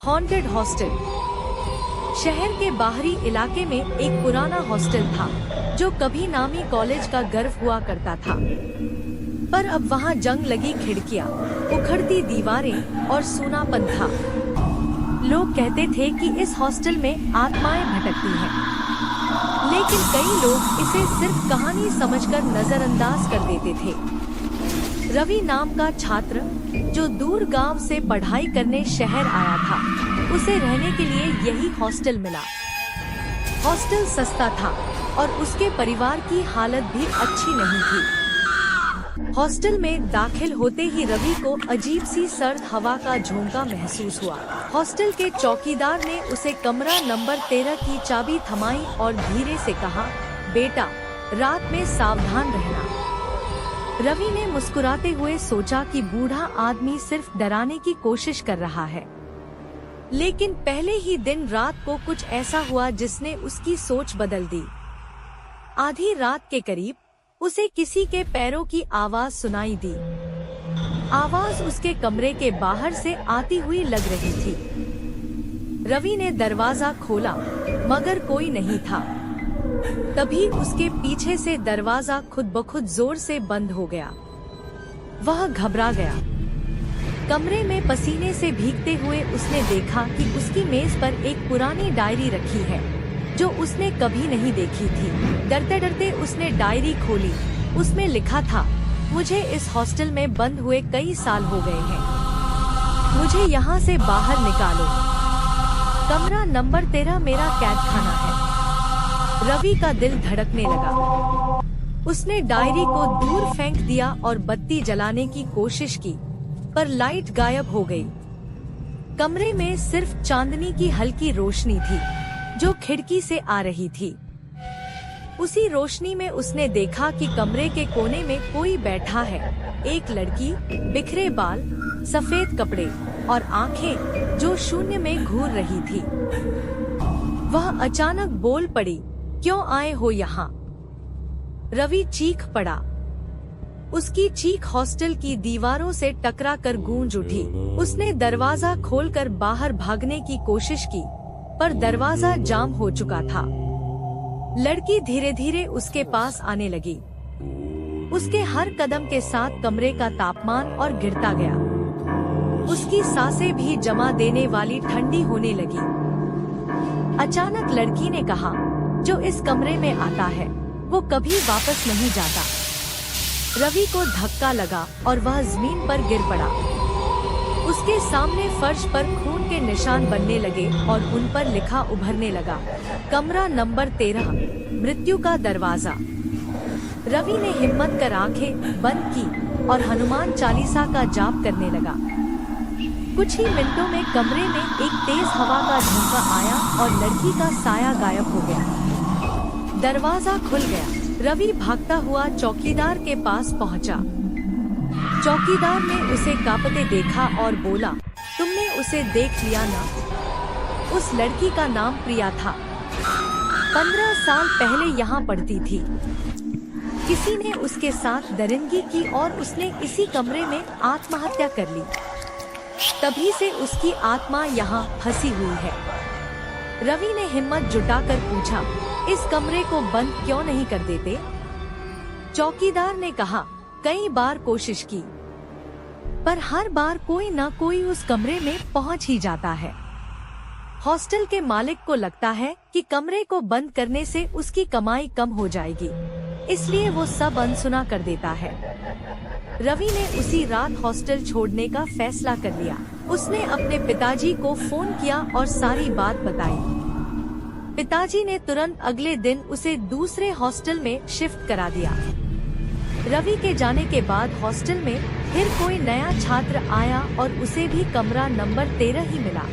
Haunted hostel. शहर के बाहरी इलाके में एक पुराना हॉस्टल था जो कभी नामी कॉलेज का गर्व हुआ करता था, पर अब वहाँ जंग लगी खिड़कियाँ, उखड़ती दीवारें और सूनापन था। लोग कहते थे कि इस हॉस्टल में आत्माएं भटकती हैं, लेकिन कई लोग इसे सिर्फ कहानी समझकर नजरअंदाज कर देते थे। रवि नाम का छात्र जो दूर गांव से पढ़ाई करने शहर आया था, उसे रहने के लिए यही हॉस्टल मिला। हॉस्टल सस्ता था और उसके परिवार की हालत भी अच्छी नहीं थी। हॉस्टल में दाखिल होते ही रवि को अजीब सी सर्द हवा का झोंका महसूस हुआ। हॉस्टल के चौकीदार ने उसे कमरा नंबर 13 की चाबी थमाई और धीरे से कहा, बेटा, रात में सावधान रहना। रवि ने मुस्कुराते हुए सोचा कि बूढ़ा आदमी सिर्फ डराने की कोशिश कर रहा है, लेकिन पहले ही दिन रात को कुछ ऐसा हुआ जिसने उसकी सोच बदल दी। आधी रात के करीब उसे किसी के पैरों की आवाज सुनाई दी। आवाज उसके कमरे के बाहर से आती हुई लग रही थी। रवि ने दरवाजा खोला, मगर कोई नहीं था। तभी उसके पीछे से दरवाजा खुद ब खुद जोर से बंद हो गया। वह घबरा गया। कमरे में पसीने से भीगते हुए उसने देखा कि उसकी मेज पर एक पुरानी डायरी रखी है जो उसने कभी नहीं देखी थी। डरते डरते उसने डायरी खोली। उसमें लिखा था, मुझे इस हॉस्टल में बंद हुए कई साल हो गए हैं, मुझे यहाँ से बाहर निकालो। कमरा नंबर 13 मेरा कैद खाना है। रवि का दिल धड़कने लगा। उसने डायरी को दूर फेंक दिया और बत्ती जलाने की कोशिश की, पर लाइट गायब हो गई। कमरे में सिर्फ चांदनी की हल्की रोशनी थी जो खिड़की से आ रही थी। उसी रोशनी में उसने देखा कि कमरे के कोने में कोई बैठा है। एक लड़की, बिखरे बाल, सफेद कपड़े और आंखें जो शून्य में घूर रही थी। वह अचानक बोल पड़ी, क्यों आए हो यहाँ? रवि चीख पड़ा। उसकी चीख हॉस्टल की दीवारों से टकरा कर गूंज उठी। उसने दरवाजा खोलकर बाहर भागने की कोशिश की, पर दरवाजा जाम हो चुका था। लड़की धीरे धीरे उसके पास आने लगी। उसके हर कदम के साथ कमरे का तापमान और गिरता गया। उसकी सांसें भी जमा देने वाली ठंडी होने लगी। अचानक लड़की ने कहा, जो इस कमरे में आता है वो कभी वापस नहीं जाता। रवि को धक्का लगा और वह जमीन पर गिर पड़ा। उसके सामने फर्श पर खून के निशान बनने लगे और उन पर लिखा उभरने लगा, कमरा नंबर 13, मृत्यु का दरवाजा। रवि ने हिम्मत कर आंखें बंद की और हनुमान चालीसा का जाप करने लगा। कुछ ही मिनटों में कमरे में एक तेज हवा का झोंका आया और लड़की का साया गायब हो गया। दरवाजा खुल गया। रवि भागता हुआ चौकीदार के पास पहुंचा। चौकीदार ने उसे कांपते देखा और बोला, तुमने उसे देख लिया ना? उस लड़की का नाम प्रिया था। 15 साल पहले यहाँ पढ़ती थी। किसी ने उसके साथ दरिंदगी की और उसने इसी कमरे में आत्महत्या कर ली। तभी से उसकी आत्मा यहाँ फंसी हुई है। रवि ने हिम्मत जुटाकर पूछा, इस कमरे को बंद क्यों नहीं कर देते? चौकीदार ने कहा, कई बार कोशिश की, पर हर बार कोई न कोई उस कमरे में पहुंच ही जाता है। हॉस्टल के मालिक को लगता है कि कमरे को बंद करने से उसकी कमाई कम हो जाएगी, इसलिए वो सब अनसुना कर देता है। रवि ने उसी रात हॉस्टल छोड़ने का फैसला कर लिया। उसने अपने पिताजी को फोन किया और सारी बात बताई। पिताजी ने तुरंत अगले दिन उसे दूसरे हॉस्टल में शिफ्ट करा दिया। रवि के जाने के बाद हॉस्टल में फिर कोई नया छात्र आया और उसे भी कमरा नंबर 13 ही मिला।